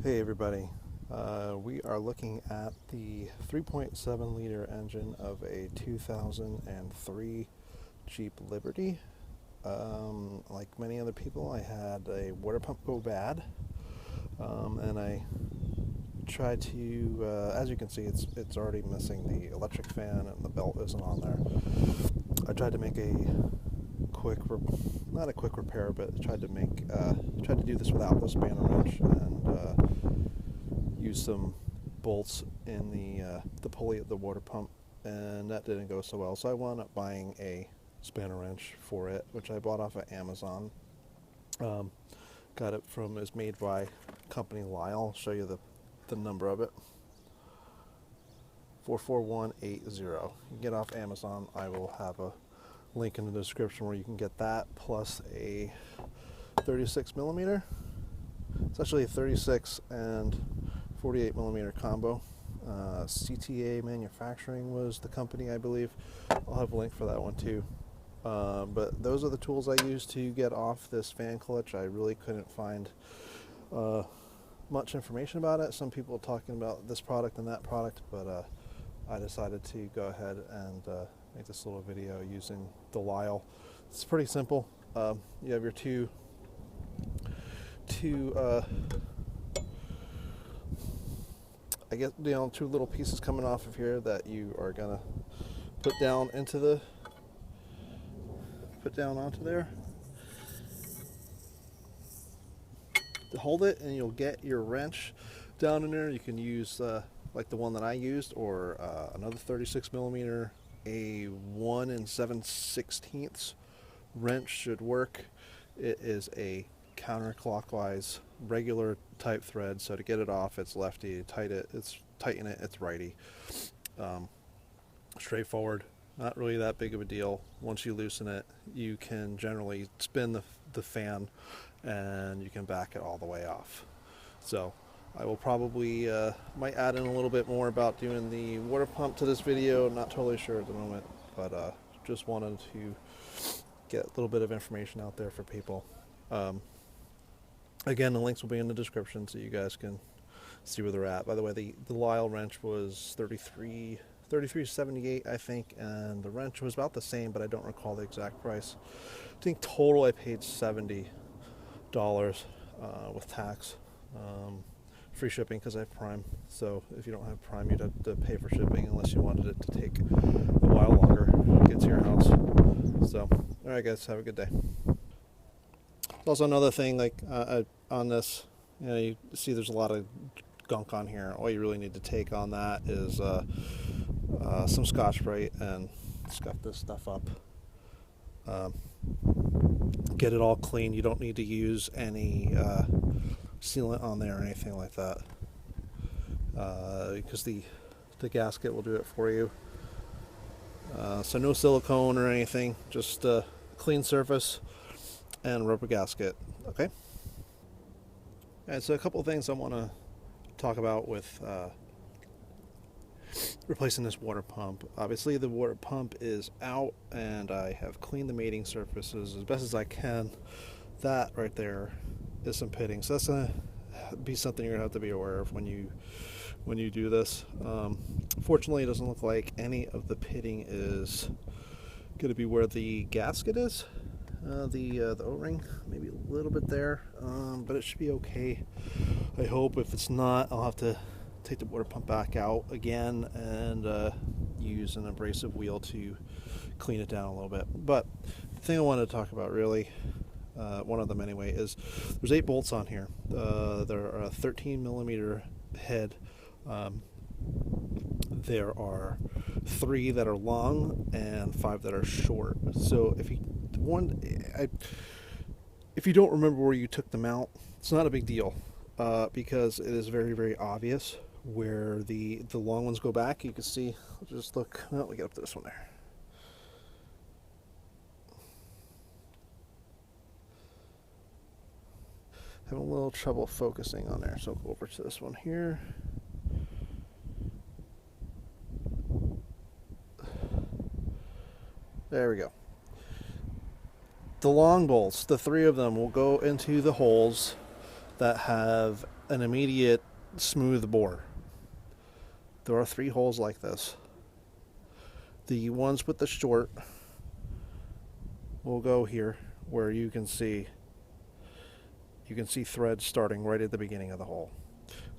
Hey everybody, we are looking at the 3.7 liter engine of a 2003 Jeep Liberty. Like many other people, I had a water pump go bad, and I tried to, as you can see, it's already missing the electric fan and the belt isn't on there. I tried to make a not a quick repair, but tried to do this without the spanner wrench and use some bolts in the pulley of the water pump, and that didn't go so well. So I wound up buying a spanner wrench for it, which I bought off of Amazon. Got it from, it's made by company Lyle. I'll show you the number of it. 44180. You can get off Amazon. I will have a link in the description where you can get that plus a 36 millimeter. It's actually a 36 and 48 millimeter combo. CTA Manufacturing was the company, I believe. I'll have a link for that one too. But those are the tools I used to get off this fan clutch. I really couldn't find much information about it. Some people talking about this product and that product, but I decided to go ahead and make this little video using the Lyle. It's pretty simple. You have your two little pieces coming off of here that you are gonna put down onto there to hold it, and you'll get your wrench down in there. You can use like the one that I used, or another 36 millimeter, a 1 7/16 wrench should work. It is a counterclockwise regular type thread, so to get it off, it's lefty. Tighten it, it's righty. Straightforward, not really that big of a deal. Once you loosen it, you can generally spin the fan and you can back it all the way off. So I will probably might add in a little bit more about doing the water pump to this video. I'm not totally sure at the moment, but just wanted to get a little bit of information out there for people. Again, the links will be in the description so you guys can see where they're at. By the way, the Lyle wrench was $33.78, I think, and the wrench was about the same, but I don't recall the exact price. I think total I paid $70 with tax. Free shipping because I have Prime. So if you don't have Prime, you'd have to pay for shipping unless you wanted it to take a while longer to get to your house. So, all right, guys, have a good day. Also, another thing, like on this, you see there's a lot of gunk on here. All you really need to take on that is some Scotch-Brite and scuff this stuff up. Get it all clean. You don't need to use any sealant on there or anything like that, because the gasket will do it for you. So no silicone or anything, just a clean surface and rubber gasket. Okay. And so a couple of things I want to talk about with replacing this water pump. Obviously the water pump is out and I have cleaned the mating surfaces as best as I can. That right there is some pitting, so that's gonna be something you're gonna have to be aware of when you do this. Fortunately, it doesn't look like any of the pitting is gonna be where the gasket is. The O-ring, maybe a little bit there, but it should be okay, I hope. If it's not, I'll have to take the water pump back out again and use an abrasive wheel to clean it down a little bit. But the thing I wanted to talk about, really, one of them anyway, is there's 8 bolts on here. There are a 13 millimeter head. There are 3 that are long and 5 that are short. So if you don't remember where you took them out, it's not a big deal, because it is very, very obvious where the long ones go back. You can see, just look, we get up to this one there. Having a little trouble focusing on there, so I'll go over to this one here. There we go. The long bolts, the 3 of them, will go into the holes that have an immediate smooth bore. There are 3 holes like this. The ones with the short will go here, where you can see threads starting right at the beginning of the hole.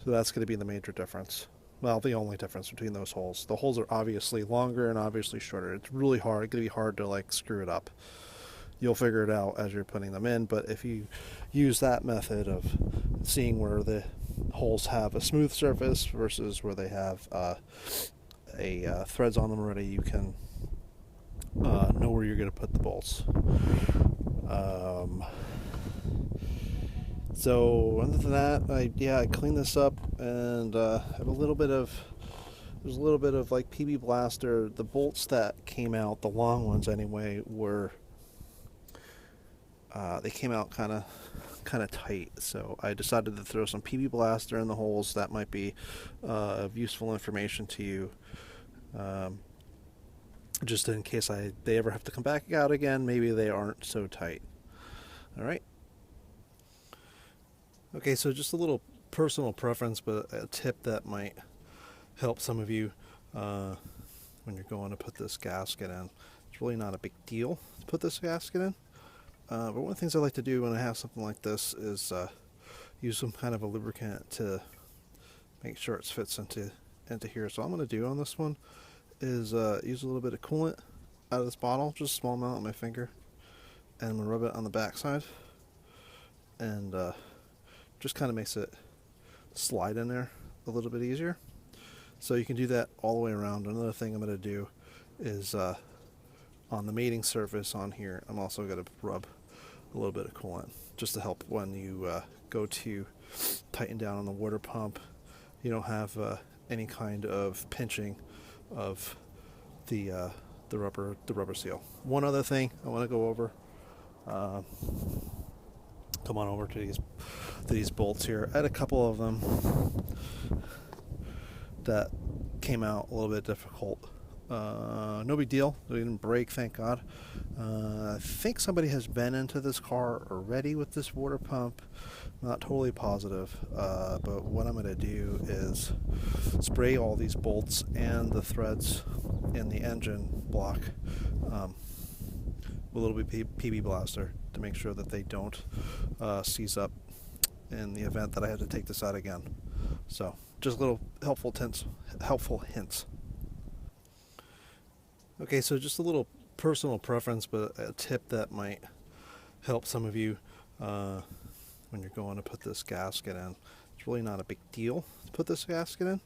So that's going to be the major difference. Well, the only difference between those holes. The holes are obviously longer and obviously shorter. It's really hard. It's going to be hard to like screw it up. You'll figure it out as you're putting them in, but if you use that method of seeing where the holes have a smooth surface versus where they have threads on them already, you can know where you're going to put the bolts. So other than that, I cleaned this up and have a little bit of like PB Blaster. The bolts that came out, the long ones anyway, were they came out kind of tight. So I decided to throw some PB Blaster in the holes. That might be of useful information to you. Just in case they ever have to come back out again, maybe they aren't so tight. All right. Okay, so just a little personal preference, but a tip that might help some of you when you're going to put this gasket in. It's really not a big deal to put this gasket in. But one of the things I like to do when I have something like this is use some kind of a lubricant to make sure it fits into here. So all I'm going to do on this one is use a little bit of coolant out of this bottle, just a small amount on my finger, and I'm going to rub it on the backside, and just kind of makes it slide in there a little bit easier. So you can do that all the way around. Another thing I'm going to do is on the mating surface on here, I'm also going to rub a little bit of coolant just to help when you go to tighten down on the water pump. You don't have any kind of pinching of the rubber seal. One other thing I want to go over. Come on over to these bolts here. I had a couple of them that came out a little bit difficult. No big deal. They didn't break, thank God. I think somebody has been into this car already with this water pump. Not totally positive, but what I'm going to do is spray all these bolts and the threads in the engine block with a little bit PB Blaster to make sure that they don't seize up in the event that I had to take this out again. So just little helpful hints. Okay, so just a little personal preference, but a tip that might help some of you when you're going to put this gasket in. It's really not a big deal to put this gasket in.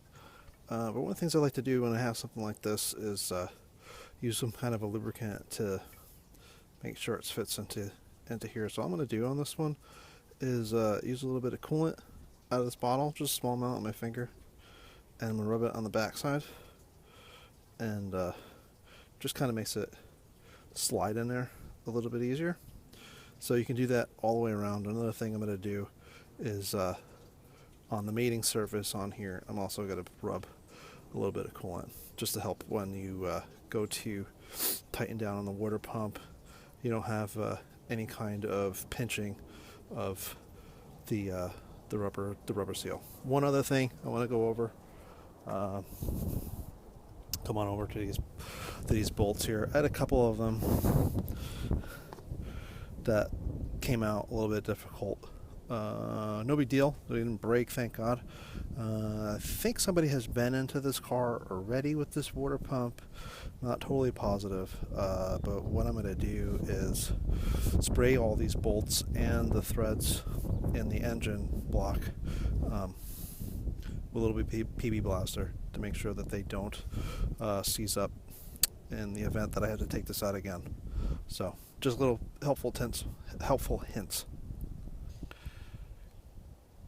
But one of the things I like to do when I have something like this is use some kind of a lubricant to make sure it fits into here. So all I'm going to do on this one is use a little bit of coolant out of this bottle, just a small amount on my finger, and I'm going to rub it on the backside, and just kind of makes it slide in there a little bit easier. So you can do that all the way around. Another thing I'm going to do is on the mating surface on here, I'm also going to rub a little bit of coolant just to help when you go to tighten down on the water pump. You don't have any kind of pinching of the rubber seal. One other thing I want to go over. Come on over to these bolts here. I had a couple of them that came out a little bit difficult. No big deal. They didn't break, thank God. I think somebody has been into this car already with this water pump. Not totally positive, but what I'm going to do is spray all these bolts and the threads in the engine block with a little bit PB Blaster to make sure that they don't seize up in the event that I had to take this out again. So just little helpful hints.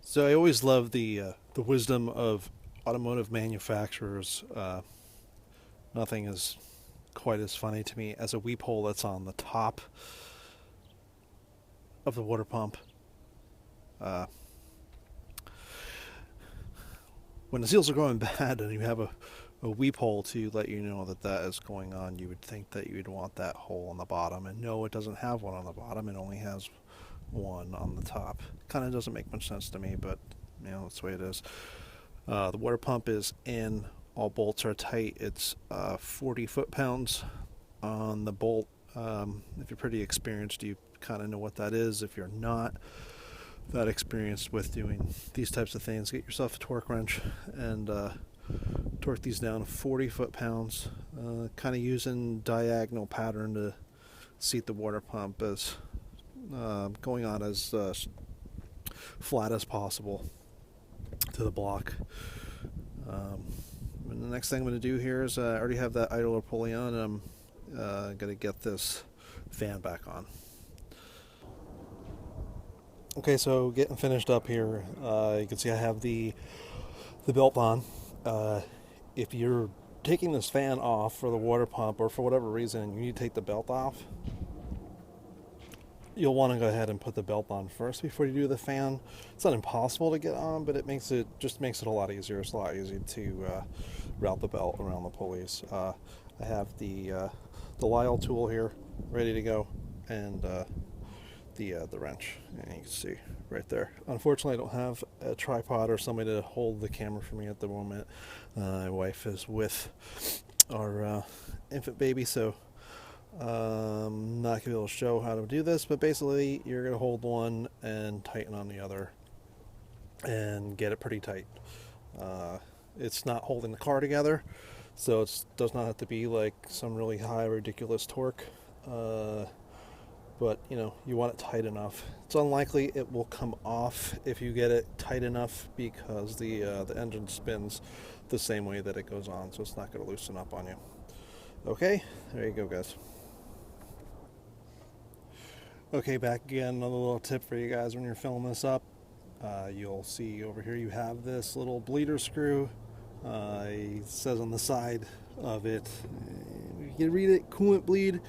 So I always love the wisdom of automotive manufacturers. Nothing is quite as funny to me as a weep hole that's on the top of the water pump. When the seals are going bad and you have a weep hole to let you know that is going on, you would think that you'd want that hole on the bottom. And no, it doesn't have one on the bottom. It only has one on the top. Kind of doesn't make much sense to me, but That's the way it is. The water pump is in. All bolts are tight. It's 40 foot-pounds on the bolt. If you're pretty experienced, you kind of know what that is. If you're not that experienced with doing these types of things, get yourself a torque wrench and torque these down to 40 foot-pounds, kind of using diagonal pattern to seat the water pump as going on as flat as possible to the block. And the next thing I'm going to do here is I already have that idler pulley on, and I'm going to get this fan back on. Okay, so getting finished up here, you can see I have the belt on. If you're taking this fan off for the water pump, or for whatever reason you need to take the belt off, you'll want to go ahead and put the belt on first before you do the fan. It's not impossible to get on, but it just makes it a lot easier. It's a lot easier to route the belt around the pulleys. I have the Lisle tool here ready to go, and the wrench, and you can see right there. Unfortunately, I don't have a tripod or somebody to hold the camera for me at the moment. My wife is with our infant baby, so I'm not going to be able to show how to do this, but basically you're going to hold one and tighten on the other and get it pretty tight. It's not holding the car together, so it does not have to be like some really high ridiculous torque, but you want it tight enough. It's unlikely it will come off if you get it tight enough, because the engine spins the same way that it goes on, so it's not going to loosen up on you. Okay, there you go, guys. Okay, back again. Another little tip for you guys: when you're filling this up, you'll see over here you have this little bleeder screw. It says on the side of it, you can read it, coolant bleed.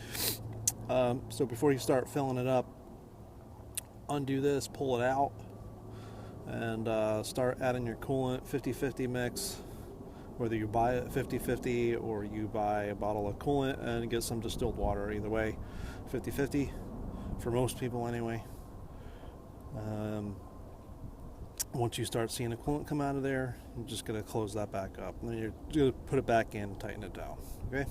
So before you start filling it up, undo this, pull it out, and start adding your coolant 50-50 mix. Whether you buy it 50-50 or you buy a bottle of coolant and get some distilled water, either way, 50-50 for most people anyway. Once you start seeing the coolant come out of there, you're just going to close that back up, and then you're going to put it back in and tighten it down. Okay.